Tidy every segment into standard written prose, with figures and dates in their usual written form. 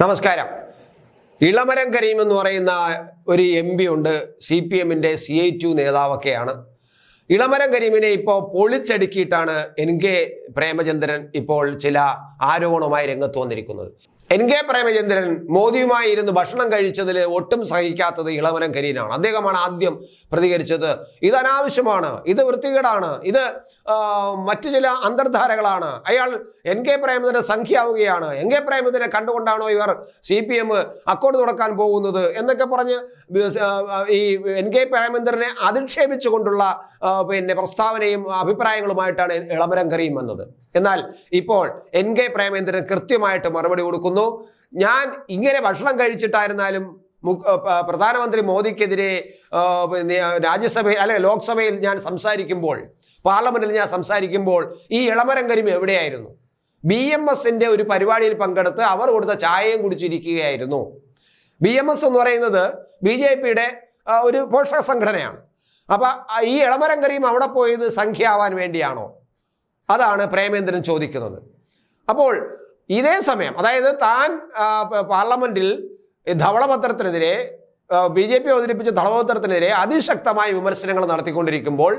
നമസ്കാരം. ഇളമരം കരീം എന്ന് പറയുന്ന ഒരു MP ഉണ്ട്. CPM-ന്റെ CI2 നേതാവൊക്കെയാണ്. ഇളമരം കരീമിനെ ഇപ്പോൾ പൊളിച്ചടുക്കിയിട്ടാണ് NK പ്രേമചന്ദ്രൻ ഇപ്പോൾ ചില ആരോപണവുമായി രംഗത്ത് വന്നിരിക്കുന്നത്. NK പ്രേമചന്ദ്രൻ മോദിയുമായി ഇരുന്ന് ഭക്ഷണം കഴിച്ചതിൽ ഒട്ടും സഹിക്കാത്തത് ഇളമരം കരീമാണ്. അദ്ദേഹമാണ് ആദ്യം പ്രതികരിച്ചത്. ഇത് അനാവശ്യമാണ്, ഇത് വൃത്തികേടാണ്, ഇത് മറ്റു ചില അന്തർധാരകളാണ്. അയാൾ NK പ്രേമചന്ദ്രൻ സംഖ്യയാവുകയാണ്. NK പ്രേമചന്ദ്രനെ കണ്ടുകൊണ്ടാണോ ഇവർ CPM അക്കോർഡ് തുടക്കാൻ പോകുന്നത് എന്നൊക്കെ പറഞ്ഞ് ഈ NK പ്രേമചന്ദ്രനെ അധിക്ഷേപിച്ചുകൊണ്ടുള്ള പ്രസ്താവനയും അഭിപ്രായങ്ങളുമായിട്ടാണ് ഇളമരം കരീം വന്നത്. എന്നാൽ ഇപ്പോൾ NK പ്രേമചന്ദ്രൻ കൃത്യമായിട്ട് മറുപടി കൊടുക്കുന്നു. ഞാൻ ഇങ്ങനെ ഭക്ഷണം കഴിച്ചിട്ടായിരുന്നാലും പ്രധാനമന്ത്രി മോദിക്കെതിരെ രാജ്യസഭയിൽ അല്ലെ ലോക്സഭയിൽ ഞാൻ സംസാരിക്കുമ്പോൾ, പാർലമെന്റിൽ ഞാൻ സംസാരിക്കുമ്പോൾ ഈ ഇളമരം കരീം എവിടെയായിരുന്നു? BMS-ന്റെ ഒരു പരിപാടിയിൽ പങ്കെടുത്ത് അവർ കൊടുത്ത ചായയും കുടിച്ചിരിക്കുകയായിരുന്നു. BMS എന്ന് പറയുന്നത് BJP-യുടെ ഒരു പോഷക സംഘടനയാണ്. അപ്പൊ ഈ ഇളമരം കരീം അവിടെ പോയത് സംഖ്യയാവാൻ വേണ്ടിയാണോ? അതാണ് പ്രേമേന്ദ്രൻ ചോദിക്കുന്നത്. അപ്പോൾ ഇതേ സമയം, അതായത് താൻ പാർലമെന്റിൽ ധവളപത്രത്തിനെതിരെ BJP അവതരിപ്പിച്ച ധവളപത്രത്തിനെതിരെ അതിശക്തമായ വിമർശനങ്ങൾ നടത്തിക്കൊണ്ടിരിക്കുമ്പോൾ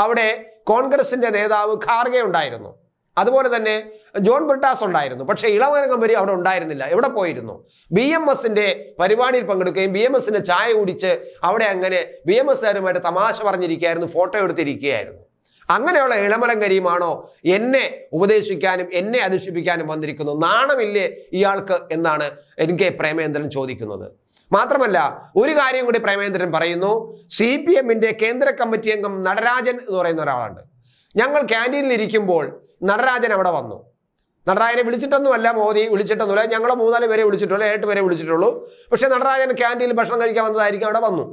അവിടെ കോൺഗ്രസിന്റെ നേതാവ് ഖാർഗെ ഉണ്ടായിരുന്നു, അതുപോലെ തന്നെ ജോൺ ബ്രിട്ടാസ് ഉണ്ടായിരുന്നു. പക്ഷേ ഇളമരം കരീം അവിടെ ഉണ്ടായിരുന്നില്ല. എവിടെ പോയിരുന്നു? BMS-ന്റെ പരിപാടിയിൽ പങ്കെടുക്കുകയും BMS-ന്റെ ചായ കുടിച്ച് അവിടെ അങ്ങനെ BMS-കാരുമായിട്ട് തമാശ പറഞ്ഞിരിക്കുകയായിരുന്നു, ഫോട്ടോ എടുത്തിരിക്കുകയായിരുന്നു. അങ്ങനെയുള്ള ഇളമരം കരീമാണോ എന്നെ ഉപദേശിക്കാനും എന്നെ അധിക്ഷേപിക്കാനും വന്നിരിക്കുന്നു? നാണമില്ലേ ഇയാൾക്ക് എന്നാണ് NK പ്രേമചന്ദ്രൻ ചോദിക്കുന്നത്. മാത്രമല്ല ഒരു കാര്യം കൂടി പ്രേമചന്ദ്രൻ പറയുന്നു. CPM-ന്റെ കേന്ദ്ര കമ്മിറ്റി അംഗം നടരാജൻ എന്ന് പറയുന്ന ഒരാളുണ്ട്. ഞങ്ങൾ ക്യാൻറ്റീനിൽ ഇരിക്കുമ്പോൾ നടരാജൻ അവിടെ വന്നു. നടരാജനെ വിളിച്ചിട്ടൊന്നുമല്ല, മോദി വിളിച്ചിട്ടൊന്നുമില്ല, ഞങ്ങൾ 3-4 പേരെ വിളിച്ചിട്ടുള്ളൂ, 8 പേരെ വിളിച്ചിട്ടുള്ളൂ. പക്ഷെ നടരാജൻ ക്യാൻറ്റീനിൽ ഭക്ഷണം കഴിക്കാൻ വന്നതായിരിക്കും, അവിടെ വന്നു.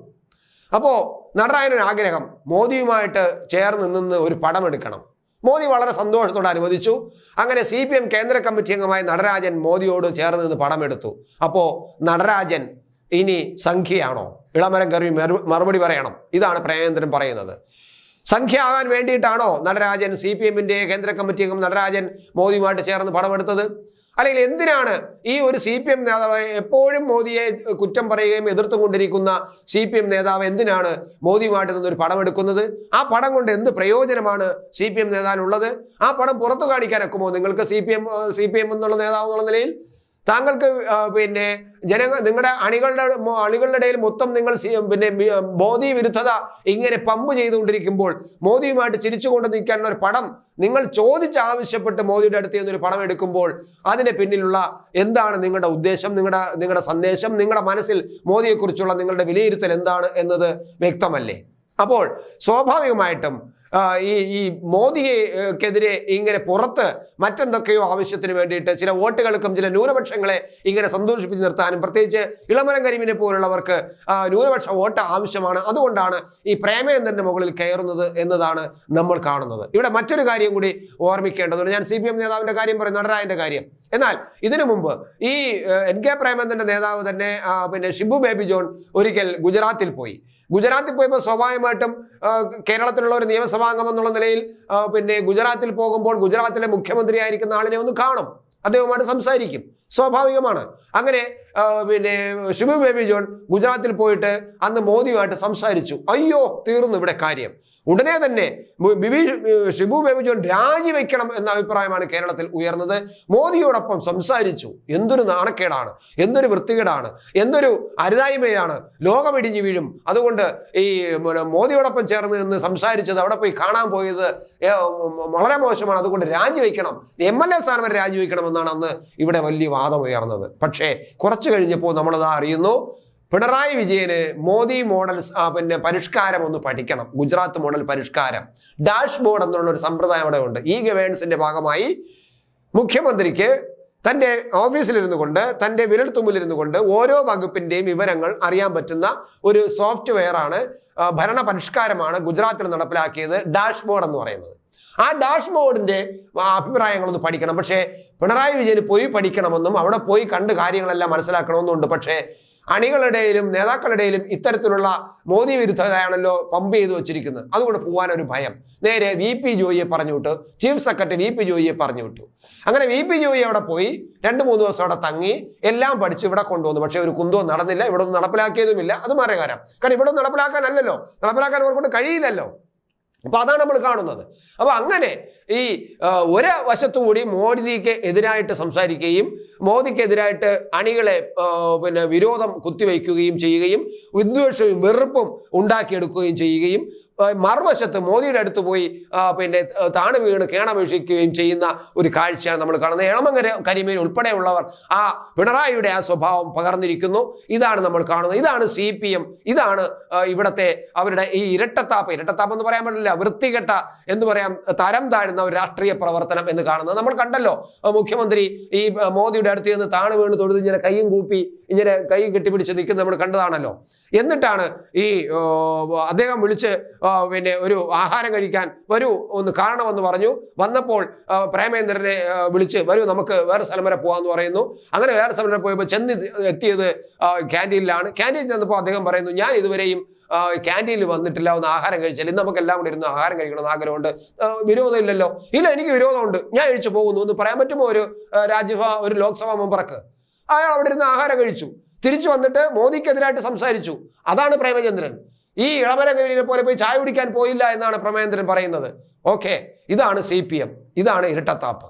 അപ്പോൾ നടരാജനൊരു ആഗ്രഹം, മോദിയുമായിട്ട് ചേർന്ന് നിന്ന് ഒരു പടം എടുക്കണം. മോദി വളരെ സന്തോഷത്തോടെ അനുവദിച്ചു. അങ്ങനെ CPM കേന്ദ്ര കമ്മിറ്റി അംഗമായ നടരാജൻ മോദിയോട് ചേർന്ന് നിന്ന് പടം എടുത്തു. അപ്പോൾ നടരാജൻ ഇനി സംഖ്യയാണോ? ഇളമരം കരീം മറുപടി പറയണം. ഇതാണ് പ്രേമേന്ദ്രൻ പറയുന്നത്. സംഖ്യ ആകാൻ വേണ്ടിയിട്ടാണോ നടരാജൻ, CPM-ന്റെ കേന്ദ്ര കമ്മിറ്റി അംഗം നടരാജൻ മോദിയുമായിട്ട് ചേർന്ന് പടമെടുത്തത്? അല്ലെങ്കിൽ എന്തിനാണ് ഈ ഒരു CPM നേതാവ്, എപ്പോഴും മോദിയെ കുറ്റം പറയുകയും എതിർത്തുകൊണ്ടിരിക്കുന്ന CPM നേതാവ് എന്തിനാണ് മോദിയുമായിട്ട് നിന്നൊരു പടം എടുക്കുന്നത്? ആ പടം കൊണ്ട് എന്ത് പ്രയോജനമാണ് CPM നേതാവിനുള്ളത്? ആ പടം പുറത്തു കാണിക്കാനൊക്കുമോ നിങ്ങൾക്ക്? CPM എന്നുള്ള നേതാവ് എന്നുള്ള നിലയിൽ താങ്കൾക്ക് നിങ്ങളുടെ അണികളുടെ ഇടയിൽ മൊത്തം നിങ്ങൾ മോദി വിരുദ്ധത ഇങ്ങനെ പമ്പ് ചെയ്തുകൊണ്ടിരിക്കുമ്പോൾ മോദിയുമായിട്ട് ചിരിച്ചുകൊണ്ട് നിൽക്കാനുള്ള ഒരു പടം നിങ്ങൾ ചോദിച്ചാവശ്യപ്പെട്ട് മോദിയുടെ അടുത്ത് നിന്നൊരു പടം എടുക്കുമ്പോൾ അതിന്റെ പിന്നിലുള്ള എന്താണ് നിങ്ങളുടെ ഉദ്ദേശം, നിങ്ങളുടെ സന്ദേശം, നിങ്ങളുടെ മനസ്സിൽ മോദിയെക്കുറിച്ചുള്ള നിങ്ങളുടെ വിലയിരുത്തൽ എന്താണ് എന്നത് വ്യക്തമല്ലേ? അപ്പോൾ സ്വാഭാവികമായിട്ടും ഈ മോദിക്കെതിരെ ഇങ്ങനെ പുറത്ത് മറ്റെന്തൊക്കെയോ ആവശ്യത്തിന് വേണ്ടിയിട്ട് ചില വോട്ടുകൾക്കും ചില ന്യൂനപക്ഷങ്ങളെ ഇങ്ങനെ സന്തോഷിപ്പിച്ച് നിർത്താനും, പ്രത്യേകിച്ച് ഇളമരം കരീമിനെ പോലുള്ളവർക്ക് ന്യൂനപക്ഷ വോട്ട് ആവശ്യമാണ്, അതുകൊണ്ടാണ് ഈ പ്രേമേന്ദ്രന്റെ മുകളിൽ കയറുന്നത് എന്നതാണ് നമ്മൾ കാണുന്നത്. ഇവിടെ മറ്റൊരു കാര്യം കൂടി ഓർമ്മിക്കേണ്ടതുണ്ട്. ഞാൻ CPM നേതാവിന്റെ കാര്യം പറയും, നടരാജന്റെ കാര്യം. എന്നാൽ ഇതിനു മുമ്പ് ഈ NK പ്രേമചന്ദ്രന്റെ നേതാവ് തന്നെ ഷിബു ബേബി ജോൺ ഒരിക്കൽ ഗുജറാത്തിൽ പോയപ്പോൾ സ്വാഭാവികമായിട്ടും കേരളത്തിലുള്ള ഒരു നിയമസഭാംഗം എന്നുള്ള നിലയിൽ ഗുജറാത്തിൽ പോകുമ്പോൾ ഗുജറാത്തിലെ മുഖ്യമന്ത്രി ആയിരിക്കുന്ന ആളിനെ ഒന്ന് കാണും, അദ്ദേഹവുമായിട്ട് സംസാരിക്കും, സ്വാഭാവികമാണ്. അങ്ങനെ ഷിബു ബേബി ജോൺ ഗുജറാത്തിൽ പോയിട്ട് അന്ന് മോദിയുമായിട്ട് സംസാരിച്ചു. അയ്യോ, തീർന്നു ഇവിടെ കാര്യം. ഉടനെ തന്നെ ഷിബു ബേബി ജോൺ രാജിവെക്കണം എന്ന അഭിപ്രായമാണ് കേരളത്തിൽ ഉയർന്നത്. മോദിയോടൊപ്പം സംസാരിച്ചു. എന്തൊരു നാണക്കേടാണ്, എന്തൊരു വൃത്തികേടാണ്, എന്തൊരു അരുതായ്മയാണ്, ലോകമിടിഞ്ഞു വീഴും. അതുകൊണ്ട് ഈ മോദിയോടൊപ്പം ചേർന്ന് നിന്ന് സംസാരിച്ചത്, അവിടെ പോയി കാണാൻ പോയത് വളരെ മോശമാണ്. അതുകൊണ്ട് രാജിവെക്കണം, MLA സ്ഥാനം വരെ രാജിവെക്കണം എന്നാണ് അന്ന് ഇവിടെ വലിയ വാദം ഉയർന്നത്. പക്ഷേ കുറച്ചു കഴിഞ്ഞപ്പോൾ നമ്മളത് അറിയുന്നു, പിണറായി വിജയന് മോദി മോഡൽ പരിഷ്കാരം ഒന്ന് പഠിക്കണം. ഗുജറാത്ത് മോഡൽ പരിഷ്കാരം, ഡാഷ് ബോർഡ് എന്നുള്ള ഒരു സമ്പ്രദായം അവിടെ ഉണ്ട്. ഈ ഗവേണൻസിന്റെ ഭാഗമായി മുഖ്യമന്ത്രിക്ക് തൻ്റെ ഓഫീസിലിരുന്നു കൊണ്ട്, തൻ്റെ വിരൽത്തുമ്പിലിരുന്നു കൊണ്ട് ഓരോ വകുപ്പിന്റെയും വിവരങ്ങൾ അറിയാൻ പറ്റുന്ന ഒരു സോഫ്റ്റ്വെയർ ആണ്, ഭരണ പരിഷ്കാരമാണ് ഗുജറാത്തിൽ നടപ്പിലാക്കിയത് ഡാഷ് ബോർഡ് എന്ന് പറയുന്നത്. ആ ഡാഷ് ബോർഡിന്റെ അഭിപ്രായങ്ങളൊന്ന് പഠിക്കണം. പക്ഷേ പിണറായി വിജയന് പോയി പഠിക്കണമെന്നും അവിടെ പോയി കണ്ട് കാര്യങ്ങളെല്ലാം മനസ്സിലാക്കണമെന്നുണ്ട്. പക്ഷേ അണികളുടെയിലും നേതാക്കളുടെയിലും ഇത്തരത്തിലുള്ള മോദി വിരുദ്ധതയാണല്ലോ പമ്പ് ചെയ്ത് വെച്ചിരിക്കുന്നത്. അതുകൊണ്ട് പോകാനൊരു ഭയം. നേരെ VP ജോയിയെ പറഞ്ഞു വിട്ടു, ചീഫ് സെക്രട്ടറി VP ജോയിയെ പറഞ്ഞു വിട്ടു. അങ്ങനെ VP ജോയി അവിടെ പോയി 2-3 ദിവസം അവിടെ തങ്ങി എല്ലാം പഠിച്ച് ഇവിടെ കൊണ്ടുവന്നു. പക്ഷെ ഒരു കുന്തവും നടന്നില്ല, ഇവിടെ ഒന്നും നടപ്പിലാക്കിയതുമില്ല. അത് മാറിയ കാര്യം. കാരണം ഇവിടെ ഒന്നും നടപ്പിലാക്കാനല്ലല്ലോ, നടപ്പിലാക്കാൻ അവർക്കൊണ്ട് കഴിയില്ലല്ലോ. അപ്പൊ അതാണ് നമ്മൾ കാണുന്നത്. അപ്പൊ അങ്ങനെ ഈ ഒരു വശത്തുകൂടി മോദിക്ക് എതിരായിട്ട് സംസാരിക്കുകയും മോദിക്കെതിരായിട്ട് അണികളെ വിരോധം കുത്തിവയ്ക്കുകയും ചെയ്യുകയും വിദ്വേഷവും വെറുപ്പും ഉണ്ടാക്കിയെടുക്കുകയും ചെയ്യുകയും മറുവശത്ത് മോദിയുടെ അടുത്ത് പോയി താണു വീണ് കേണപേക്ഷിക്കുകയും ചെയ്യുന്ന ഒരു കാഴ്ചയാണ് നമ്മൾ കാണുന്നത്. ഇളമരം കരീമിൻ ഉൾപ്പെടെയുള്ളവർ ആ പിണറായിയുടെ ആ സ്വഭാവം പകർന്നിരിക്കുന്നു. ഇതാണ് നമ്മൾ കാണുന്നത്. ഇതാണ് CPM. ഇതാണ് ഇവിടത്തെ അവരുടെ ഈ ഇരട്ടത്താപ്പ് എന്ന് പറയാൻ പറ്റില്ല, വൃത്തികെട്ട എന്ന് പറയാം, തരം താഴ്ന്ന ഒരു രാഷ്ട്രീയ പ്രവർത്തനം എന്ന് കാണുന്നത് നമ്മൾ കണ്ടല്ലോ. മുഖ്യമന്ത്രി ഈ മോദിയുടെ അടുത്ത് നിന്ന് താണു വീണ് തൊഴുത് ഇങ്ങനെ കൈയും കൂപ്പി ഇങ്ങനെ കൈ കെട്ടിപ്പിടിച്ച് നിൽക്കുന്നത് നമ്മൾ കണ്ടതാണല്ലോ. എന്നിട്ടാണ് ഈ അദ്ദേഹം വിളിച്ച് ഒരു ആഹാരം കഴിക്കാൻ വരൂ ഒന്ന് കാണണമെന്ന് പറഞ്ഞു. വന്നപ്പോൾ പ്രേമേന്ദ്രനെ വിളിച്ച് വരൂ നമുക്ക് വേറെ സ്ഥലം വരെ പോകാമെന്ന് പറയുന്നു. അങ്ങനെ വേറെ സ്ഥലം വരെ പോയപ്പോൾ എത്തിയത് ക്യാൻറ്റീനിലാണ്. ക്യാൻറ്റീൻ ചെന്നപ്പോൾ അദ്ദേഹം പറയുന്നു, ഞാൻ ഇതുവരെയും ക്യാൻറ്റീനിൽ വന്നിട്ടില്ല, ഒന്ന് ആഹാരം കഴിച്ചില്ല, ഇന്ന് നമുക്ക് എല്ലാം കൂടി ഇരുന്ന് ആഹാരം കഴിക്കണം ആഗ്രഹമുണ്ട്. വിരോധമില്ലല്ലോ? ഇല്ല, എനിക്ക് വിരോധമുണ്ട്, ഞാൻ കഴിച്ചു പോകുന്നു എന്ന് പറയാൻ പറ്റുമോ ഒരു ലോക്സഭാ മെമ്പർക്ക്? അയാൾ അവിടെ ഇരുന്ന് ആഹാരം കഴിച്ചു, തിരിച്ചു വന്നിട്ട് മോദിക്കെതിരായിട്ട് സംസാരിച്ചു. അതാണ് പ്രേമചന്ദ്രൻ. ഈ ഇളമരം കരീമിനെ പോലെ പോയി ചായ കുടിക്കാൻ പോയില്ല എന്നാണ് പ്രേമചന്ദ്രൻ പറയുന്നത്. ഓക്കെ, ഇതാണ് CPM, ഇതാണ് ഇരട്ടത്താപ്പ്.